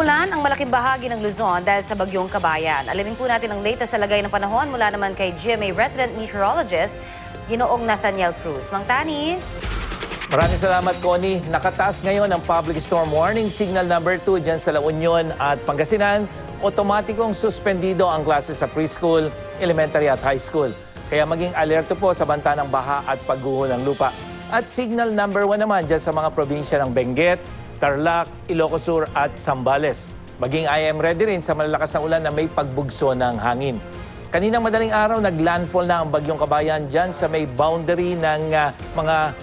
Umuulan ang malaking bahagi ng Luzon dahil sa bagyong Kabayan. Alamin po natin ang latest sa lagay ng panahon mula naman kay GMA resident meteorologist, Ginoong Nathaniel Cruz. Mang Tani. Maraming salamat, Connie. Nakataas ngayon ang public storm warning signal number 2 dyan sa La Union at Pangasinan. Otomatikong suspendido ang klase sa preschool, elementary at high school. Kaya maging alerto po sa banta ng baha at pagguho ng lupa. At signal number 1 naman dyan sa mga probinsya ng Benguet, Tarlac, Ilocos Sur at Zambales. Maging I am ready rin sa malalakas na ulan na may pagbugso ng hangin. Kaninang madaling araw, naglandfall na ang bagyong Kabayan dyan sa may boundary ng mga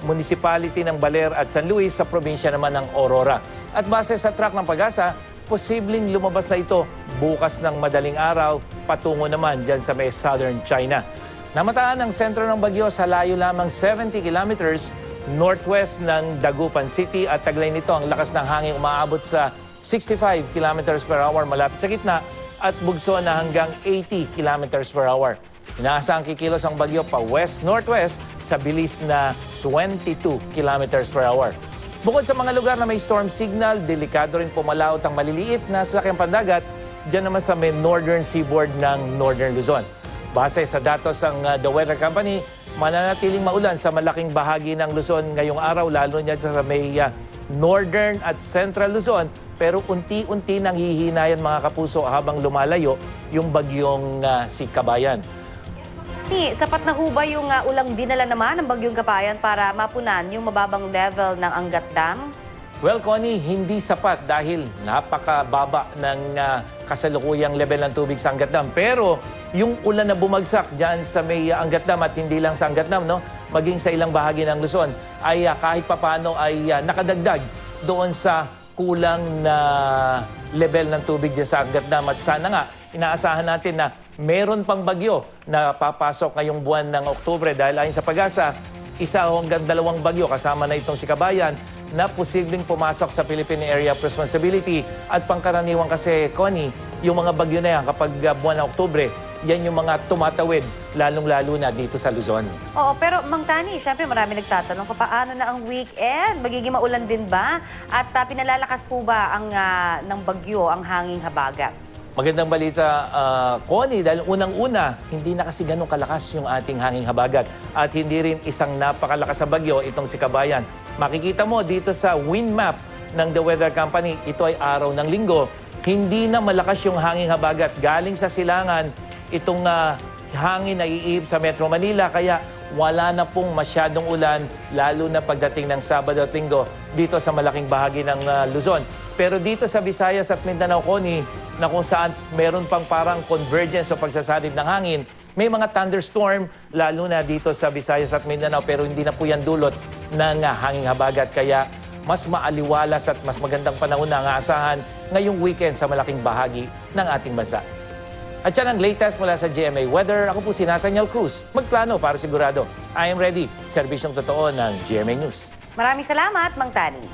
municipality ng Baler at San Luis sa probinsya naman ng Aurora. At base sa track ng Pag-asa, posibleng lumabas na ito bukas ng madaling araw patungo naman dyan sa may southern China. Namataan ang sentro ng bagyo sa layo lamang 70 kilometers northwest ng Dagupan City at taglay nito ang lakas ng hangin umaabot sa 65 kilometers per hour malapit sa gitna at bugso na hanggang 80 kilometers per hour. Inaasahang kikilos ang bagyo pa west-northwest sa bilis na 22 kilometers per hour. Bukod sa mga lugar na may storm signal, delikado rin pumalaot ang maliliit na sasakyang pandagat dyan naman sa may northern seaboard ng Northern Luzon. Base sa datos ng The Weather Company, mananatiling maulan sa malaking bahagi ng Luzon ngayong araw, lalo niya sa may northern at central Luzon. Pero unti-unti nang hihinayan mga kapuso habang lumalayo yung bagyong si Kabayan. Sapat na ho ba yung ulang dinala naman ng bagyong Kabayan para mapunan yung mababang level ng Angat Dam? Well, Connie, hindi sapat dahil napakababa ng kasalukuyang level ng tubig sa Angat Dam. Pero yung ulan na bumagsak dyan sa may Angat Dam at hindi lang sa Angat Dam, no, maging sa ilang bahagi ng Luzon, ay kahit papano ay nakadagdag doon sa kulang na level ng tubig dyan sa Angat Dam. At sana nga, inaasahan natin na meron pang bagyo na papasok ngayong buwan ng Oktubre dahil ayon sa Pag-asa, 1 hanggang 2 bagyo kasama na itong si Kabayan na posibleng pumasok sa Philippine Area of Responsibility. At pangkaraniwan kasi, Connie, yung mga bagyo na yan kapag buwan ng Oktubre, yan yung mga tumatawid, lalong-lalo na dito sa Luzon. Oo, pero Mang Tani, syempre marami nagtatanong kung paano na ang weekend? Magiging maulan din ba? At pinalalakas po ba ang, ng bagyo ang hanging habagat? Magandang balita, Connie, dahil unang-una, hindi na kasi ganun kalakas yung ating hanging habagat. At hindi rin isang napakalakas na bagyo itong si Kabayan. Makikita mo dito sa wind map ng The Weather Company, ito ay araw ng Linggo. Hindi na malakas yung hanging habagat. Galing sa silangan, itong hangin na iibig sa Metro Manila. Kaya wala na pong masyadong ulan, lalo na pagdating ng Sabado at Linggo dito sa malaking bahagi ng Luzon. Pero dito sa Visayas at Mindanao, Connie, na kung saan meron pang parang convergence o pagsasalib ng hangin, may mga thunderstorm, lalo na dito sa Visayas at Mindanao, pero hindi na po yan dulot ng hanging habagat. Kaya mas maaliwalas at mas magandang panahon na ang aasahan ngayong weekend sa malaking bahagi ng ating bansa. At yan ang latest mula sa GMA Weather. Ako po si Nathaniel Cruz. Magplano para sigurado. I am ready. Serbisyong totoo ng GMA News. Maraming salamat, Mang Tani.